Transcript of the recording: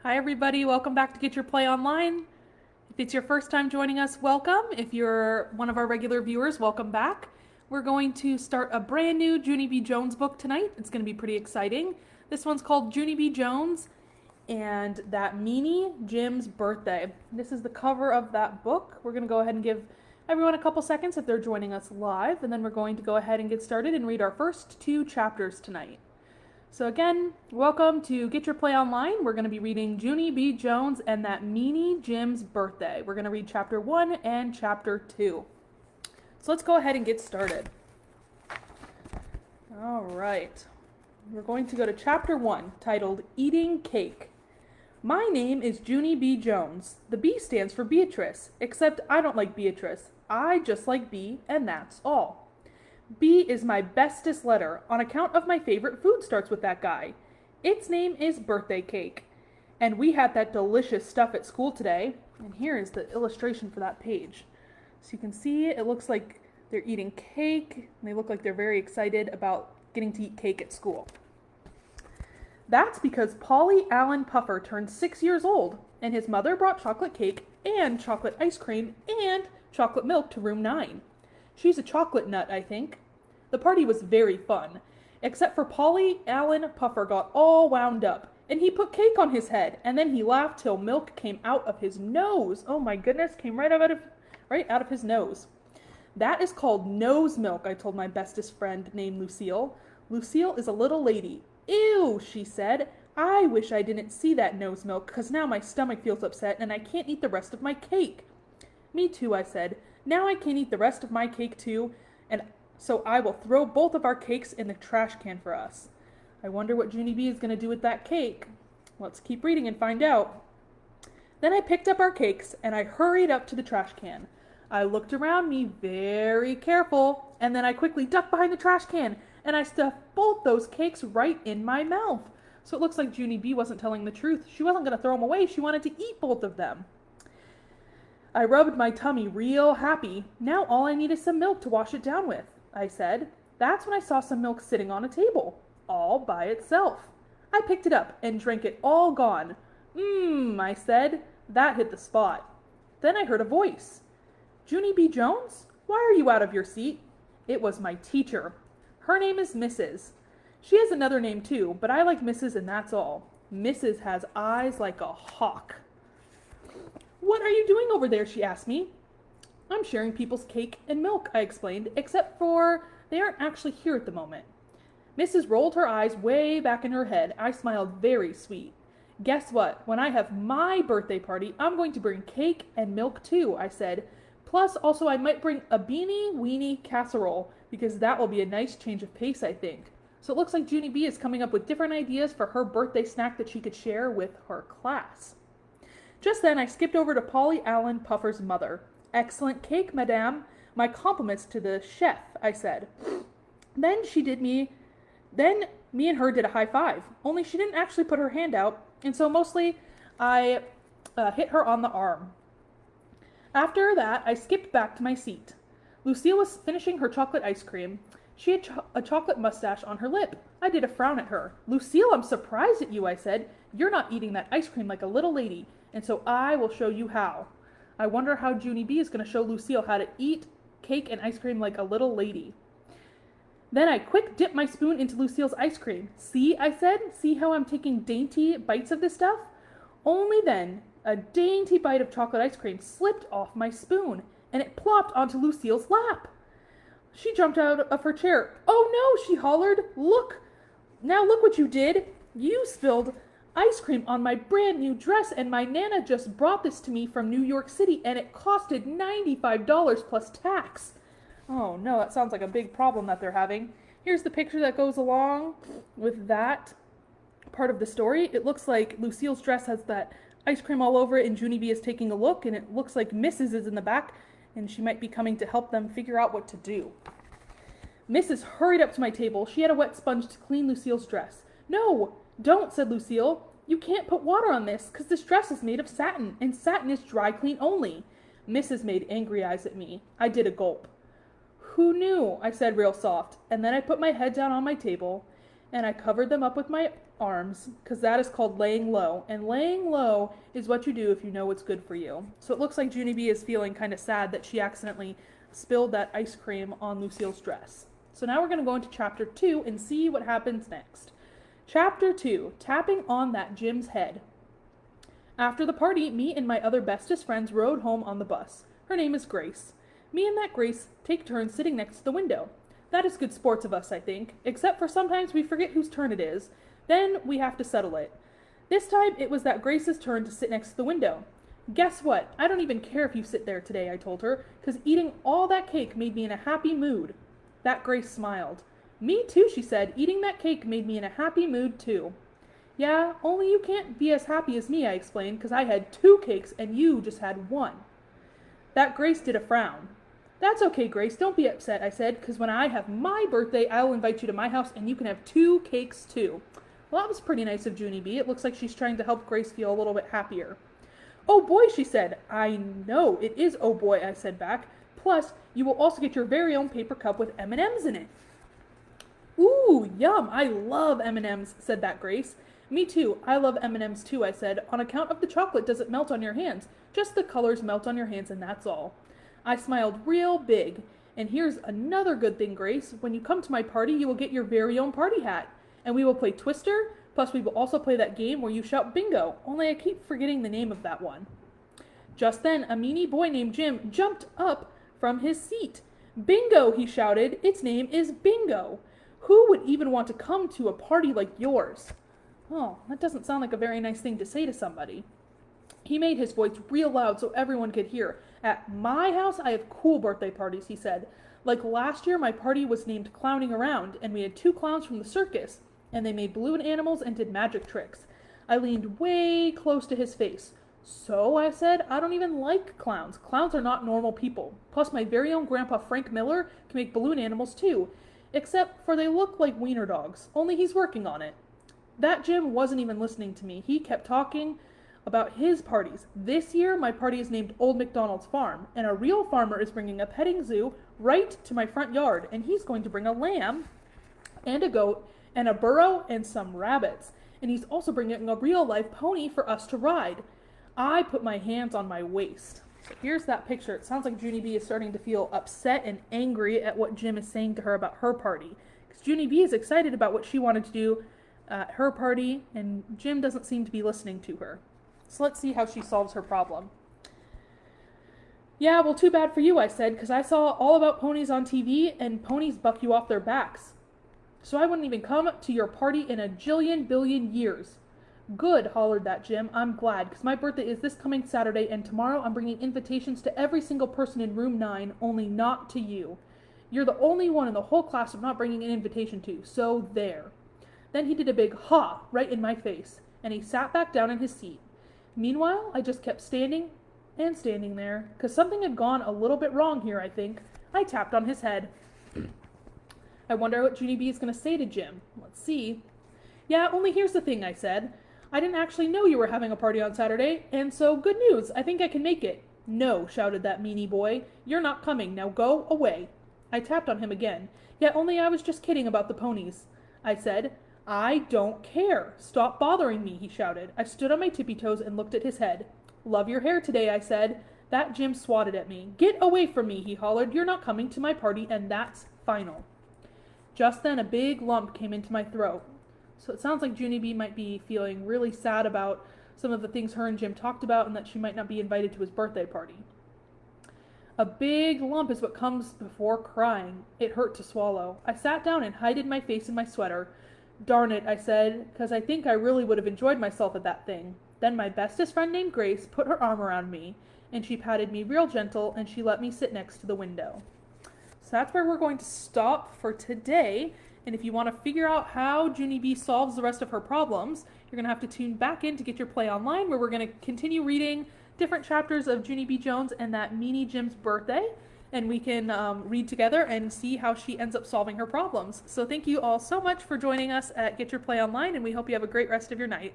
Hi everybody, welcome back to Get Your Play Online. If it's your first time joining us, welcome. If you're one of our regular viewers, welcome back. We're going to start a brand new Junie B. Jones book tonight. It's going to be pretty exciting. This one's called Junie B. Jones and That Meanie Jim's Birthday. This is the cover of that book. We're going to go ahead and give everyone a couple seconds if they're joining us live, and then we're going to go ahead and get started and read our first two chapters tonight. So again, welcome to Get Your Play Online. We're going to be reading Junie B. Jones and That Meanie Jim's Birthday. We're going to read chapter 1 and chapter 2. So let's go ahead and get started. All right. We're going to go to chapter 1, titled Eating Cake. My name is Junie B. Jones. The B stands for Beatrice, except I don't like Beatrice. I just like B, and that's all. B is my bestest letter, on account of my favorite food starts with that guy. Its name is birthday cake. And we had that delicious stuff at school today. And here is the illustration for that page. So you can see it looks like they're eating cake, and they look like they're very excited about getting to eat cake at school. That's because Polly Allen Puffer turned 6 years old, and his mother brought chocolate cake and chocolate ice cream and chocolate milk to room 9. She's a chocolate nut, I think. The party was very fun, except for Polly Allen Puffer got all wound up, and he put cake on his head, and then he laughed till milk came out of his nose. Oh my goodness, came right out of his nose. That is called nose milk, I told my bestest friend named Lucille. Lucille is a little lady. Ew, she said. I wish I didn't see that nose milk, 'cause now my stomach feels upset and I can't eat the rest of my cake. Me too, I said. Now I can't eat the rest of my cake too, and so I will throw both of our cakes in the trash can for us. I wonder what Junie B is going to do with that cake. Let's keep reading and find out. Then I picked up our cakes and I hurried up to the trash can. I looked around me very careful, and then I quickly ducked behind the trash can and I stuffed both those cakes right in my mouth. So it looks like Junie B wasn't telling the truth. She wasn't going to throw them away. She wanted to eat both of them. I rubbed my tummy real happy. Now all I need is some milk to wash it down with, I said. That's when I saw some milk sitting on a table, all by itself. I picked it up and drank it all gone. I said. That hit the spot. Then I heard a voice. Junie B. Jones? Why are you out of your seat? It was my teacher. Her name is Mrs. She has another name too, but I like Mrs. and that's all. Mrs. has eyes like a hawk. What are you doing over there? She asked me. I'm sharing people's cake and milk, I explained, except for they aren't actually here at the moment. Mrs. rolled her eyes way back in her head. I smiled very sweet. Guess what? When I have my birthday party, I'm going to bring cake and milk too, I said. Plus, also I might bring a beanie weenie casserole, because that will be a nice change of pace, I think. So it looks like Junie B is coming up with different ideas for her birthday snack that she could share with her class. Just then, I skipped over to Polly Allen Puffer's mother. Excellent cake, madame. My compliments to the chef, I said. Then me and her did a high five, only she didn't actually put her hand out, and so mostly I hit her on the arm. After that, I skipped back to my seat. Lucille was finishing her chocolate ice cream. She had a chocolate mustache on her lip. I did a frown at her. Lucille, I'm surprised at you, I said. You're not eating that ice cream like a little lady, and so I will show you how. I wonder how Junie B is going to show Lucille how to eat cake and ice cream like a little lady. Then I quick dipped my spoon into Lucille's ice cream. See, I said, see how I'm taking dainty bites of this stuff? Only then, a dainty bite of chocolate ice cream slipped off my spoon, and it plopped onto Lucille's lap. She jumped out of her chair. Oh no, she hollered. Look what you did. You spilled ice cream on my brand new dress, and my Nana just brought this to me from New York City, and it costed $95 plus tax. Oh no, that sounds like a big problem that they're having. Here's the picture that goes along with that part of the story. It looks like Lucille's dress has that ice cream all over it, and Junie B is taking a look, and it looks like Mrs. is in the back, and she might be coming to help them figure out what to do. Mrs. hurried up to my table. She had a wet sponge to clean Lucille's dress. No, don't, said Lucille. You can't put water on this, 'cause this dress is made of satin, and satin is dry clean only. Mrs. made angry eyes at me. I did a gulp. Who knew? I said real soft, and then I put my head down on my table, and I covered them up with my arms, because that is called laying low. And laying low is what you do if you know what's good for you. So it looks like Junie B is feeling kind of sad that she accidentally spilled that ice cream on Lucille's dress. So now we're going to go into chapter 2 and see what happens next. Chapter 2, tapping on that Jim's head. After the party, me and my other bestest friends rode home on the bus. Her name is Grace. Me and that Grace take turns sitting next to the window. That is good sports of us, I think, except for sometimes we forget whose turn it is. Then we have to settle it. This time it was that Grace's turn to sit next to the window. Guess what? I don't even care if you sit there today, I told her, because eating all that cake made me in a happy mood. That Grace smiled. Me too, she said. Eating that cake made me in a happy mood too. Yeah, only you can't be as happy as me, I explained, because I had 2 cakes and you just had 1. That Grace did a frown. That's okay, Grace, don't be upset, I said, because when I have my birthday, I will invite you to my house and you can have 2 cakes too. Well, that was pretty nice of Junie B. It looks like she's trying to help Grace feel a little bit happier. Oh boy, she said. I know, it is oh boy, I said back. Plus, you will also get your very own paper cup with M&Ms in it. Ooh, yum, I love M&Ms, said that Grace. Me too, I love M&Ms too, I said. On account of the chocolate doesn't melt on your hands. Just the colors melt on your hands and that's all. I smiled real big. And here's another good thing, Grace. When you come to my party, you will get your very own party hat. And we will play Twister, plus we will also play that game where you shout bingo, only I keep forgetting the name of that one. Just then, a meanie boy named Jim jumped up from his seat. Bingo, he shouted. Its name is Bingo. Who would even want to come to a party like yours? Oh, that doesn't sound like a very nice thing to say to somebody. He made his voice real loud so everyone could hear. At my house, I have cool birthday parties, he said. Like last year, my party was named Clowning Around, and we had 2 clowns from the circus, and they made balloon animals and did magic tricks. I leaned way close to his face. So, I said, I don't even like clowns. Clowns are not normal people. Plus, my very own grandpa Frank Miller can make balloon animals too, except for they look like wiener dogs, only he's working on it. That Jim wasn't even listening to me. He kept talking about his parties. This year, my party is named Old MacDonald's Farm, and a real farmer is bringing a petting zoo right to my front yard, and he's going to bring a lamb and a goat and a burro and some rabbits, and he's also bringing a real-life pony for us to ride. I put my hands on my waist. So here's that picture. It sounds like Junie B is starting to feel upset and angry at what Jim is saying to her about her party, because Junie B is excited about what she wanted to do at her party, and Jim doesn't seem to be listening to her. So let's see how she solves her problem. Yeah, well, too bad for you, I said, because I saw all about ponies on TV, and ponies buck you off their backs. So I wouldn't even come to your party in a jillion billion years. Good, hollered that Jim. I'm glad, because my birthday is this coming Saturday, and tomorrow I'm bringing invitations to every single person in room 9, only not to you. You're the only one in the whole class I'm not bringing an invitation to, so there. Then he did a big ha right in my face, and he sat back down in his seat. Meanwhile, I just kept standing and standing there, because something had gone a little bit wrong here, I think. I tapped on his head. I wonder what Junie B is going to say to Jim. Let's see. Yeah, only here's the thing, I said. I didn't actually know you were having a party on Saturday, and so good news, I think I can make it. No, shouted that meanie boy. You're not coming, now go away. I tapped on him again. Yeah, only I was just kidding about the ponies. I said, I don't care. Stop bothering me, he shouted. I stood on my tippy toes and looked at his head. Love your hair today, I said. That Jim swatted at me. Get away from me, he hollered. You're not coming to my party, and that's final. Just then a big lump came into my throat. So it sounds like Junie B might be feeling really sad about some of the things her and Jim talked about and that she might not be invited to his birthday party. A big lump is what comes before crying. It hurt to swallow. I sat down and hid my face in my sweater. Darn it, I said, because I think I really would have enjoyed myself at that thing. Then my bestest friend named Grace put her arm around me, and she patted me real gentle, and she let me sit next to the window. So that's where we're going to stop for today. And if you want to figure out how Junie B solves the rest of her problems, you're going to have to tune back in to Get Your Play Online, where we're going to continue reading different chapters of Junie B. Jones and that Meanie Jim's birthday. And we can read together and see how she ends up solving her problems. So thank you all so much for joining us at Get Your Play Online, and we hope you have a great rest of your night.